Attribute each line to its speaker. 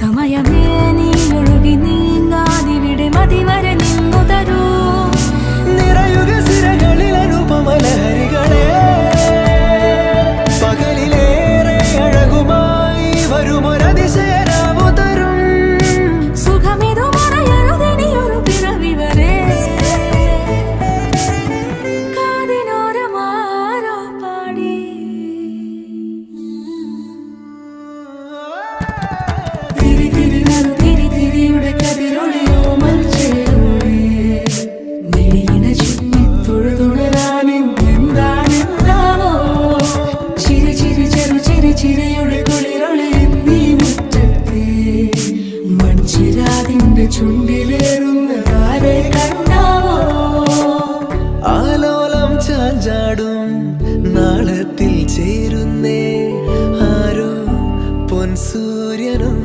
Speaker 1: സമയമേ നീ ഒഴുകി നീങ്ങാതിവിടെ മതിവരെ നിന്നു തരൂ.
Speaker 2: നിറയുക സിരകളിൽ അനുപമലഹരികളെ, പകലിലേറെ അഴകുമായി വരുമൊരതിശയരാവു തരും.
Speaker 1: സുഖമിതു മറയരുതിനിയൊരു പിറവി വരെ. കാതിനോരമാരോ പാടി തിരി തിരി നറു തിരി തിരിയുടെ കതിരൊളിയോ മൽച്ചേരുളേ. മിഴിയിണ ചുറ്റി തൊഴുതുണരാനും എന്താണെന്താവോ. ചിരി ചിരി ചെറു ചിരി ചിരിയുടെ കുളിരൊളി നീ മുറ്റത്തെ മൺചിരാതിന്റെ ചുണ്ടിലേറുന്നതാരെ കണ്ടാവോ.
Speaker 2: ആലോലം ചാഞ്ചാടും നാളത്തിൽ ചേരുന്നേ ആരോ പൊൻസൂര്യനും.